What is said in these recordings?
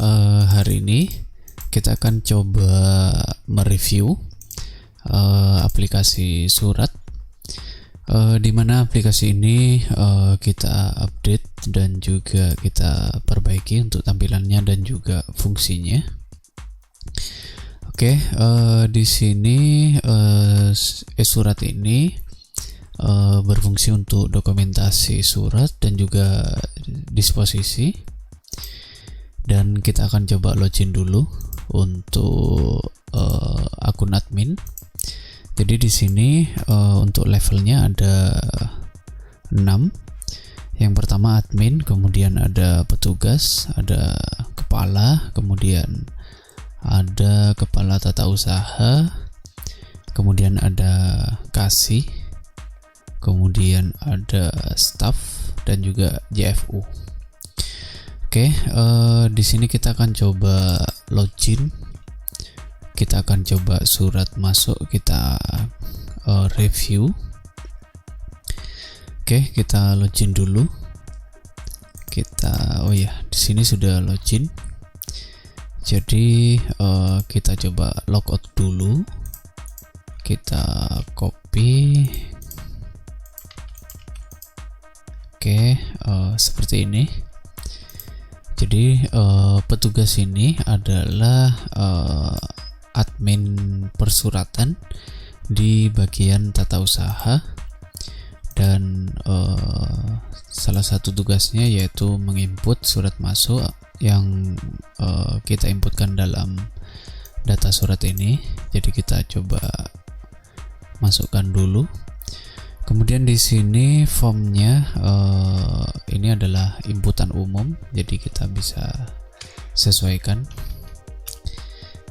Hari ini kita akan coba mereview aplikasi surat, di mana aplikasi ini kita update dan juga kita perbaiki untuk tampilannya dan juga fungsinya. Oke, di sini surat ini berfungsi untuk dokumentasi surat dan juga disposisi. Dan kita akan coba login dulu untuk akun admin. Jadi di sini untuk levelnya ada 6. Yang pertama admin, kemudian ada petugas, ada kepala, kemudian ada kepala tata usaha, kemudian ada kasih, kemudian ada staff dan juga JFU. Oke, di sini kita akan coba login. Kita akan coba surat masuk, kita review. Oke, kita login dulu. Di sini sudah login. Jadi kita coba logout dulu. Kita copy. Oke, seperti ini. Jadi petugas ini adalah admin persuratan di bagian tata usaha, dan salah satu tugasnya yaitu menginput surat masuk yang kita inputkan dalam data surat ini. Jadi kita coba masukkan dulu. Kemudian di sini formnya ini adalah inputan umum, jadi kita bisa sesuaikan.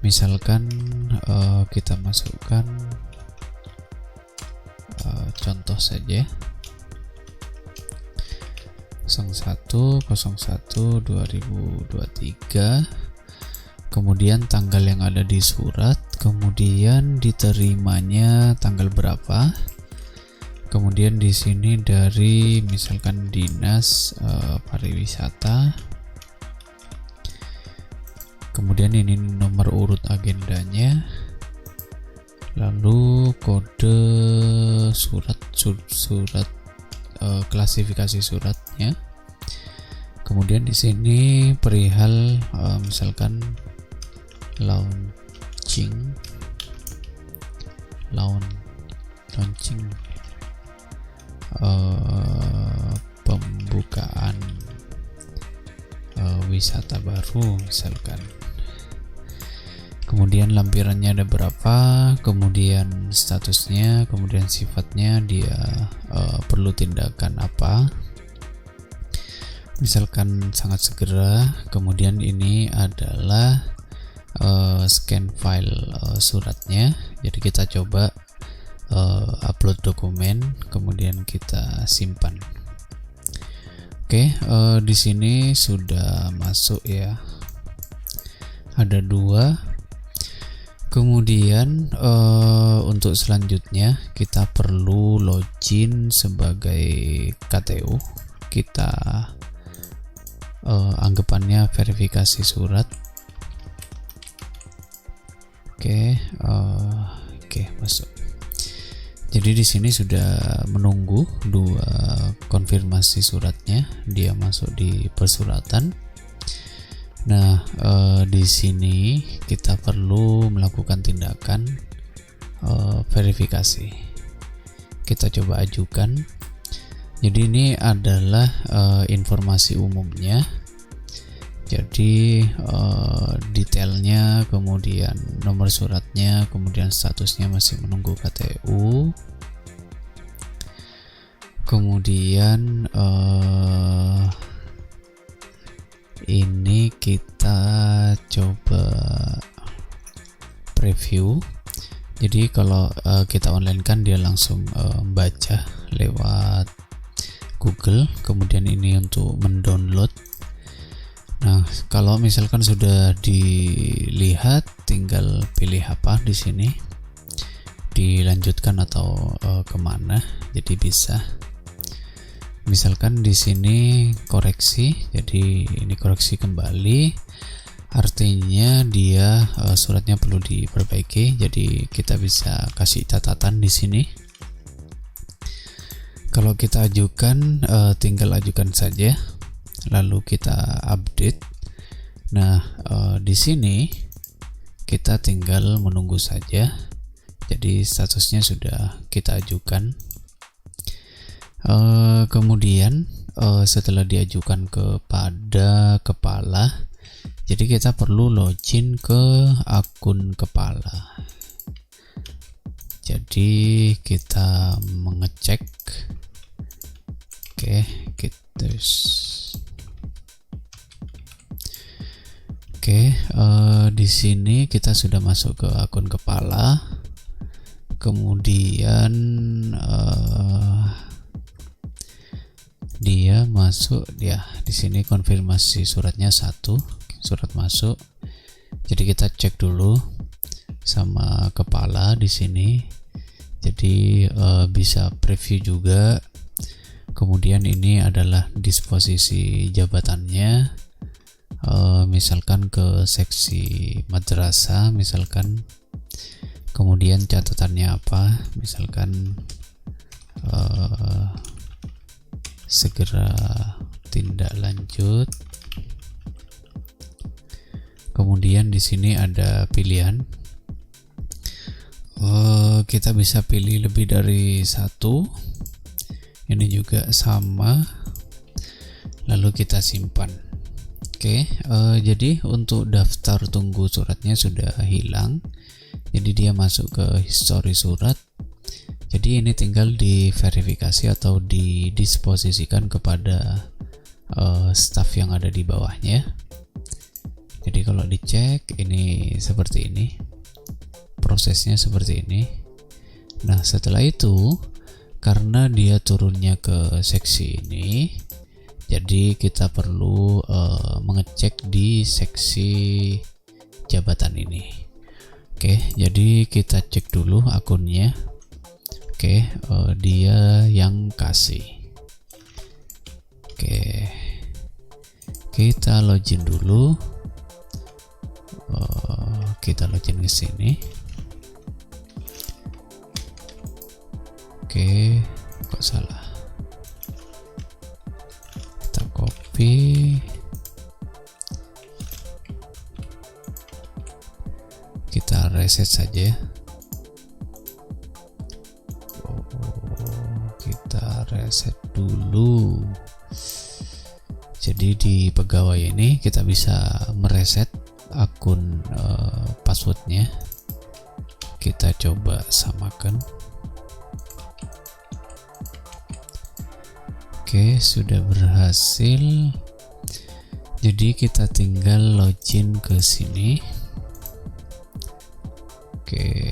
Misalkan kita masukkan contoh saja 01/01/2023, kemudian tanggal yang ada di surat, kemudian diterimanya tanggal berapa. Kemudian di sini dari misalkan dinas pariwisata. Kemudian ini nomor urut agendanya. Lalu kode surat klasifikasi suratnya. Kemudian di sini perihal misalkan launching pembukaan wisata baru misalkan. Kemudian lampirannya ada berapa, kemudian statusnya, kemudian sifatnya dia perlu tindakan apa, misalkan sangat segera. Kemudian ini adalah scan file suratnya. Jadi kita coba upload dokumen, kemudian kita simpan. Oke, di sini sudah masuk ya, ada 2. Kemudian untuk selanjutnya kita perlu login sebagai KTU. Kita anggapannya verifikasi surat. Oke, masuk. Jadi di sini sudah menunggu 2 konfirmasi suratnya, dia masuk di persuratan. Nah, di sini kita perlu melakukan tindakan verifikasi. Kita coba ajukan. Jadi ini adalah informasi umumnya. Jadi detailnya, kemudian nomor suratnya, kemudian statusnya masih menunggu KTU. Kemudian ini kita coba preview. Jadi kalau kita online kan dia langsung baca lewat Google. Kemudian ini untuk mendownload. Nah, kalau misalkan sudah dilihat, tinggal pilih apa di sini, dilanjutkan atau kemana. Jadi bisa Misalkan di sini koreksi, jadi ini koreksi kembali. artinya dia suratnya perlu diperbaiki. Jadi kita bisa kasih catatan di sini. Kalau kita ajukan, tinggal ajukan saja, lalu kita update. Nah, di sini kita tinggal menunggu saja. Jadi statusnya sudah kita ajukan. Kemudian setelah diajukan kepada kepala, jadi kita perlu login ke akun kepala. Jadi kita mengecek. Di sini kita sudah masuk ke akun kepala. Kemudian dia masuk ya, di sini konfirmasi suratnya 1, surat masuk. Jadi kita cek dulu sama kepala di sini. Jadi bisa preview juga. Kemudian ini adalah disposisi jabatannya. Misalkan ke seksi madrasah, misalkan. Kemudian catatannya apa? Misalkan segera tindak lanjut. Kemudian di sini ada pilihan. Kita bisa pilih lebih dari 1. Ini juga sama. Lalu kita simpan. Jadi untuk daftar tunggu suratnya sudah hilang. Jadi dia masuk ke histori surat. Jadi ini tinggal diverifikasi atau didisposisikan kepada staff yang ada di bawahnya. Jadi kalau dicek ini seperti ini, prosesnya seperti ini. Nah, setelah itu karena dia turunnya ke seksi ini, jadi kita perlu mengecek di seksi jabatan ini. Jadi kita cek dulu akunnya. Dia yang kasih. Kita login dulu. Kita login ke sini. Kok salah? Kita copy. Kita reset saja. Kita reset dulu. Jadi di pegawai ini kita bisa mereset akun passwordnya. Kita coba samakan. Sudah berhasil. Jadi kita tinggal login ke sini.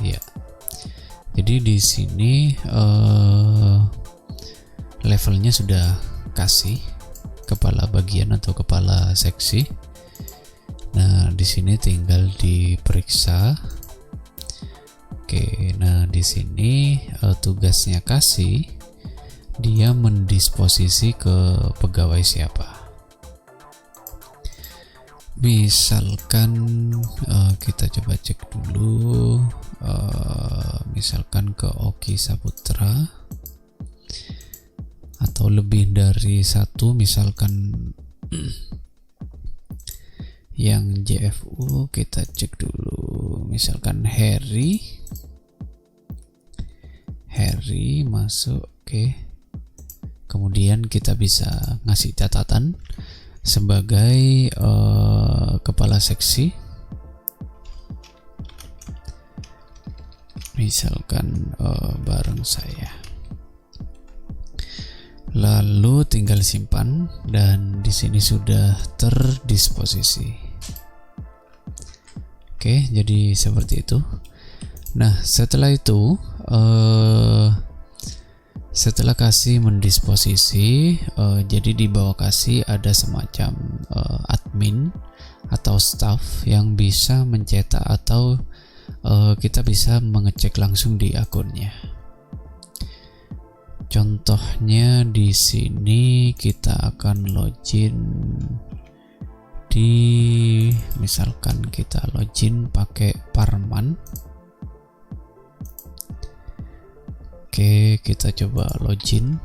Ya. Jadi di sini levelnya sudah kasih kepala bagian atau kepala seksi. Nah, di sini tinggal diperiksa. Nah di sini tugasnya kasih, dia mendisposisi ke pegawai siapa. Misalkan kita coba cek dulu, misalkan ke Oki Saputra atau lebih dari 1, misalkan yang JFU kita cek dulu, misalkan Harry masuk. Kemudian kita bisa ngasih catatan sebagai kepala seksi, misalkan bareng saya. Lalu tinggal simpan dan di sini sudah terdisposisi. Jadi seperti itu. Nah, setelah itu setelah kasih mendisposisi, jadi di bawah kasih ada semacam admin atau staff yang bisa mencetak atau kita bisa mengecek langsung di akunnya. Contohnya di sini kita akan login Jadi misalkan kita login pakai Parman. Oke, kita coba login.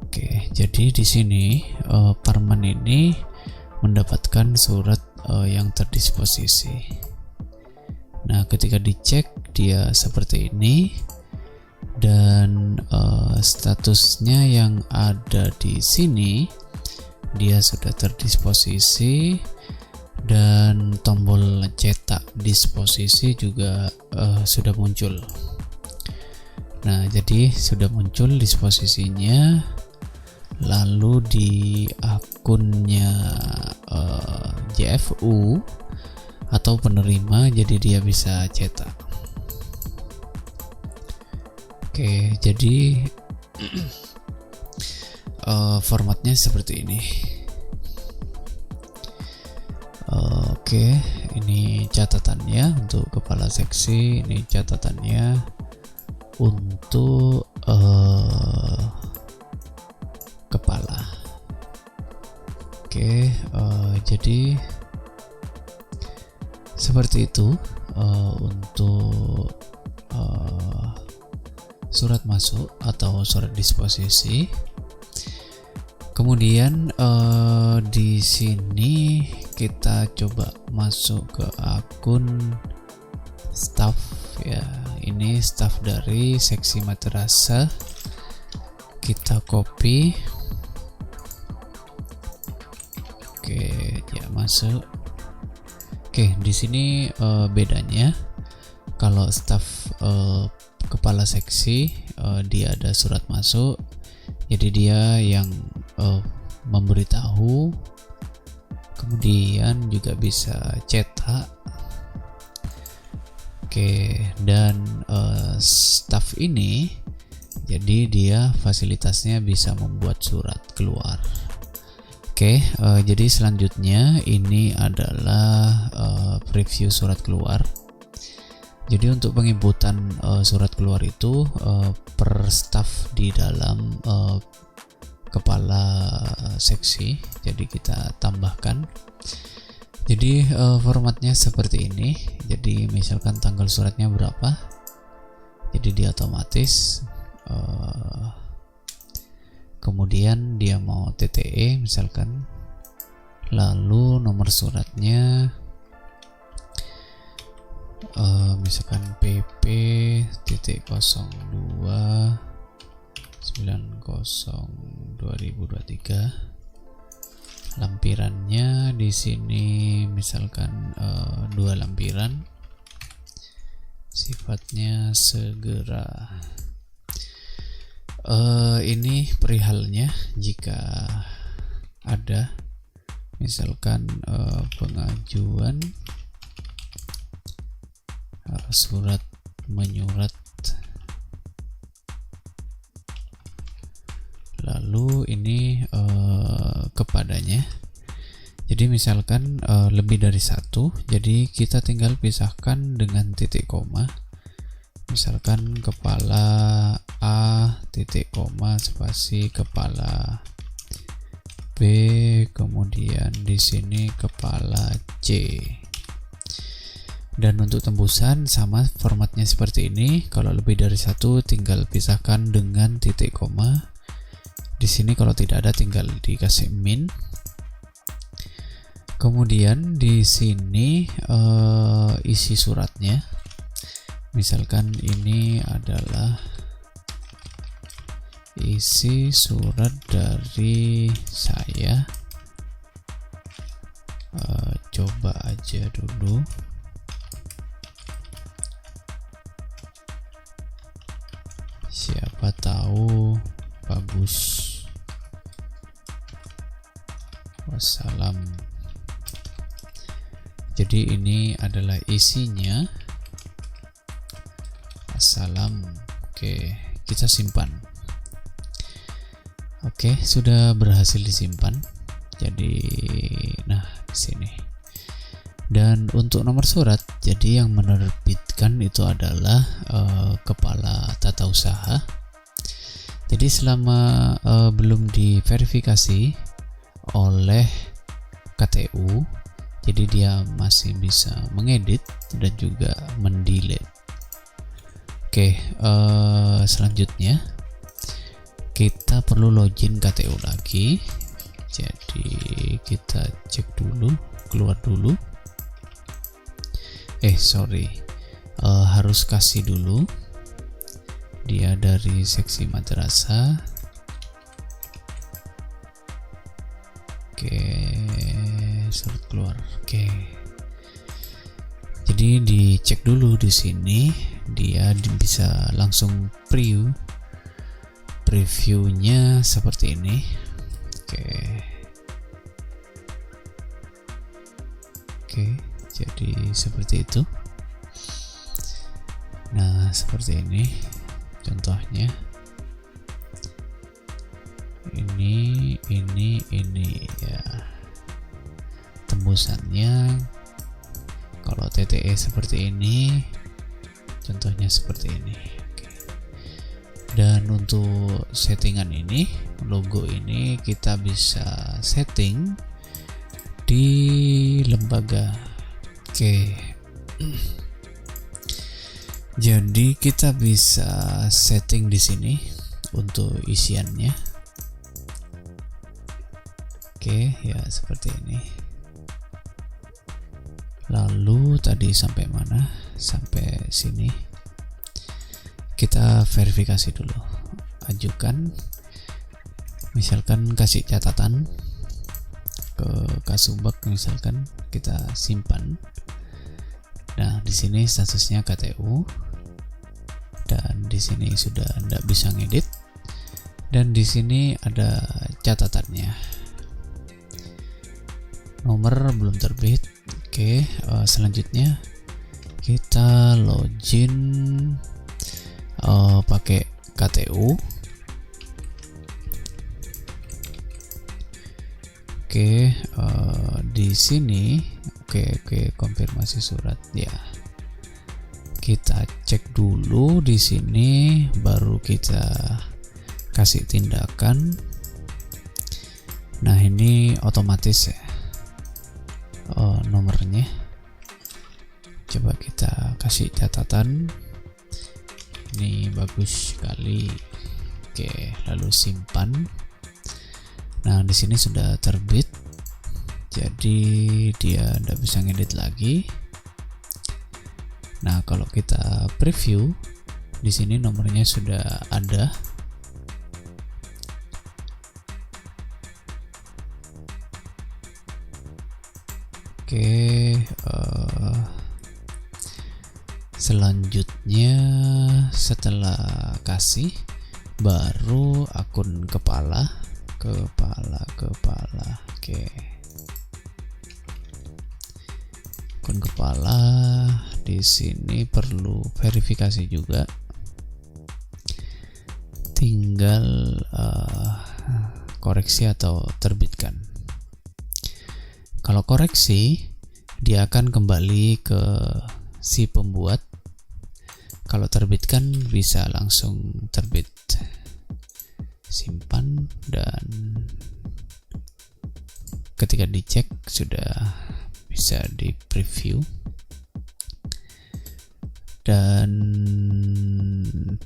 Oke, jadi di sini Parman ini mendapatkan surat yang terdisposisi. Nah, ketika dicek dia seperti ini, dan statusnya yang ada di sini dia sudah terdisposisi, dan tombol cetak disposisi juga sudah muncul. Nah, jadi sudah muncul disposisinya. Lalu di akunnya JFU atau penerima, jadi dia bisa cetak. Oke, jadi formatnya seperti ini. Oke, ini catatannya untuk kepala seksi, ini catatannya untuk kepala. Oke, jadi seperti itu untuk surat masuk atau surat disposisi. Kemudian di sini kita coba masuk ke akun staff ya. Ini staff dari seksi madrasah. Kita copy. Oke, dia masuk. Oke, di sini bedanya kalau staff kepala seksi dia ada surat masuk, jadi dia yang memberitahu, kemudian juga bisa cetak. Oke, dan staff ini jadi dia fasilitasnya bisa membuat surat keluar. Oke, jadi selanjutnya ini adalah preview surat keluar. Jadi untuk penginputan surat keluar itu per staff di dalam kepala seksi, jadi kita tambahkan. Jadi formatnya seperti ini. Jadi misalkan tanggal suratnya berapa, jadi dia otomatis. Kemudian dia mau TTE misalkan, lalu nomor suratnya misalkan PP.02.90/2023. Lampirannya di sini misalkan 2 lampiran. Sifatnya segera. Ini perihalnya jika ada misalkan pengajuan surat menyurat, lalu ini kepadanya. Jadi misalkan lebih dari satu, jadi kita tinggal pisahkan dengan titik koma. Misalkan kepala A titik koma spasi kepala B, kemudian di sini kepala C. Dan untuk tembusan sama formatnya seperti ini. Kalau lebih dari satu tinggal pisahkan dengan titik koma. Di sini kalau tidak ada tinggal dikasih min. Kemudian di sini isi suratnya. Misalkan ini adalah isi surat dari saya. Coba aja dulu. Siapa tahu bagus. Wassalam. Jadi ini adalah isinya. Assalam. Oke, kita simpan. Oke, sudah berhasil disimpan. Jadi, nah di sini. Dan untuk nomor surat, jadi yang menerbitkan itu adalah kepala tata usaha. Jadi selama belum diverifikasi oleh KTU, jadi dia masih bisa mengedit dan juga mendelete. Oke, selanjutnya kita perlu login KTU lagi. Jadi kita cek dulu, keluar dulu. Harus kasih dulu dia dari seksi madrasah. Oke, surat keluar. Oke, jadi dicek dulu di sini, dia bisa langsung previewnya seperti ini. Oke, jadi seperti itu. Nah, seperti ini contohnya. Ini ya tembusannya. Kalau TTE seperti ini, contohnya seperti ini. Oke. Dan untuk settingan ini, logo ini kita bisa setting di lembaga. Oke. Jadi kita bisa setting di sini untuk isiannya. Oke, ya seperti ini. Lalu tadi sampai mana? Sampai sini. Kita verifikasi dulu. Ajukan. Misalkan kasih catatan ke Kasubag, misalkan kita simpan. Nah, di sini statusnya KTU. Dan di sini sudah tidak bisa ngedit. Dan di sini ada catatannya. Nomor belum terbit. Oke, selanjutnya kita login pakai KTU. Oke, di sini oke konfirmasi surat ya. Kita cek dulu di sini, baru kita kasih tindakan. Nah, ini otomatis ya. Nomornya coba kita kasih catatan, ini bagus sekali. Oke, lalu simpan. Nah, di sini sudah terbit, jadi dia tidak bisa ngedit lagi. Nah, kalau kita preview, di sini nomornya sudah ada. Oke, selanjutnya setelah kasih, baru akun kepala. Oke, akun kepala di sini perlu verifikasi juga. Tinggal koreksi atau terbitkan. Kalau koreksi, dia akan kembali ke si pembuat. Kalau terbitkan, bisa langsung terbit. Simpan, dan ketika dicek sudah bisa di preview. Dan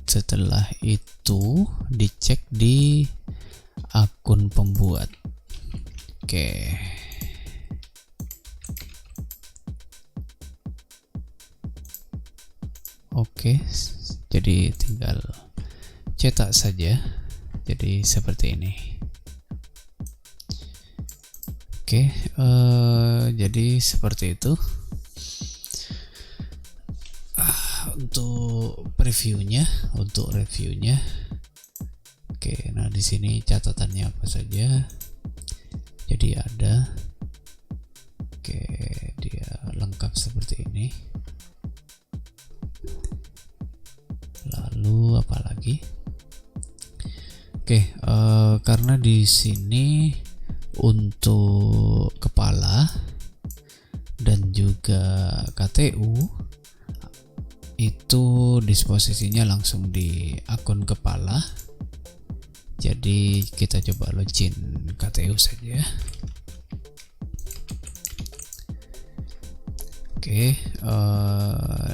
setelah itu dicek di akun pembuat. Oke. Oke, jadi tinggal cetak saja. Jadi seperti ini. Oke, jadi seperti itu. Untuk reviewnya. Oke, nah di sini catatannya apa saja. Jadi ada. Oke, dia lengkap seperti ini. Lalu apa lagi? Oke, karena di sini untuk kepala dan juga KTU itu disposisinya langsung di akun kepala. Jadi kita coba login KTU saja. Oke,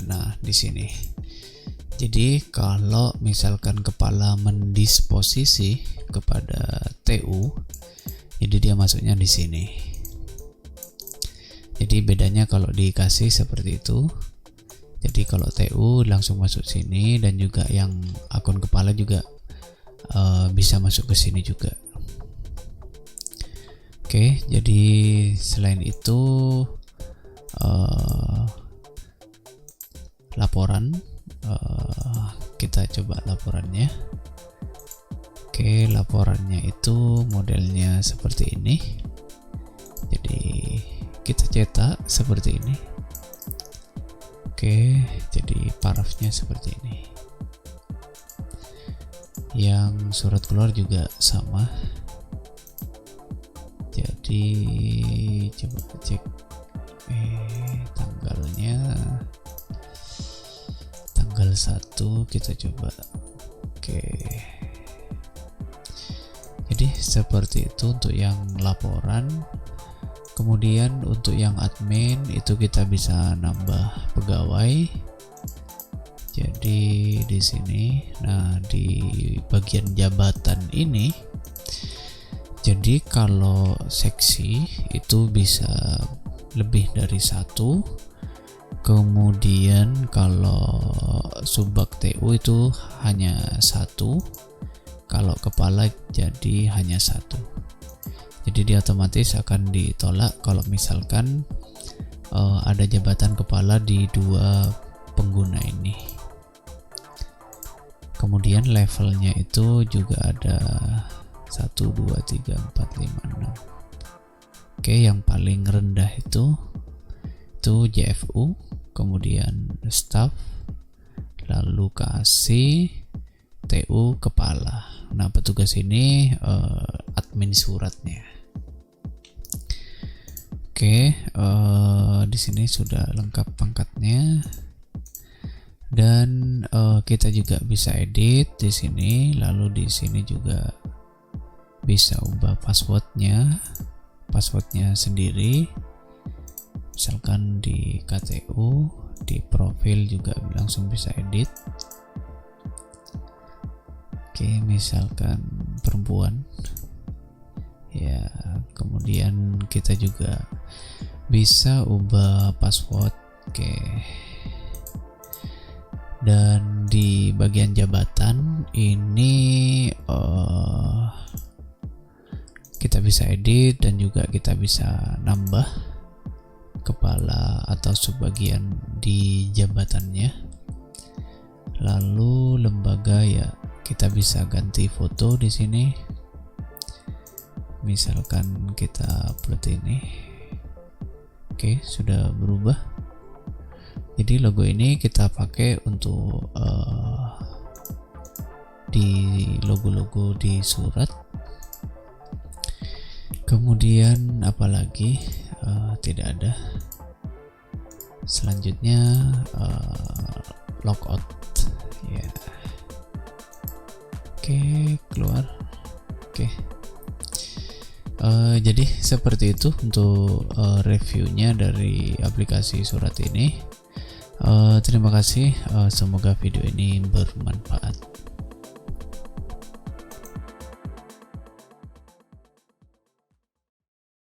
nah di sini. Jadi kalau misalkan kepala mendisposisi kepada TU, jadi dia masuknya di sini. Jadi bedanya kalau dikasih seperti itu. Jadi kalau TU langsung masuk sini, dan juga yang akun kepala juga bisa masuk ke sini juga. Oke, jadi selain itu laporan, kita coba laporannya. Oke, laporannya itu modelnya seperti ini. Jadi kita cetak seperti ini. Oke, jadi parafnya seperti ini. Yang surat keluar juga sama. Jadi coba cek tanggalnya, tanggal 1 kita coba. Oke, jadi seperti itu untuk yang laporan. Kemudian untuk yang admin itu kita bisa nambah pegawai. Jadi di sini, nah di bagian jabatan ini, jadi kalau seksi itu bisa lebih dari 1. Kemudian kalau subbak TU itu hanya 1. Kalau kepala jadi hanya 1. Jadi dia otomatis akan ditolak kalau misalkan ada jabatan kepala di 2 pengguna ini. Kemudian levelnya itu juga ada 1, 2, 3, 4, 5, 6. Oke, yang paling rendah itu JFU, kemudian staff, lalu kasih, TU kepala. Nah, petugas ini admin suratnya. Oke, di sini sudah lengkap pangkatnya, dan kita juga bisa edit di sini. Lalu di sini juga bisa ubah passwordnya sendiri. Misalkan di KTU, di profil juga langsung bisa edit. Oke, misalkan perempuan ya, kemudian kita juga bisa ubah password. Oke, dan di bagian jabatan ini kita bisa edit, dan juga kita bisa nambah kepala atau subbagian di jabatannya. Lalu lembaga, ya kita bisa ganti foto di sini. Misalkan kita upload ini. Oke, sudah berubah. Jadi logo ini kita pakai untuk di logo-logo di surat. Kemudian apalagi tidak ada. Selanjutnya logout ya. Oke, keluar. Oke. Jadi seperti itu untuk reviewnya dari aplikasi surat ini. Terima kasih. Semoga video ini bermanfaat.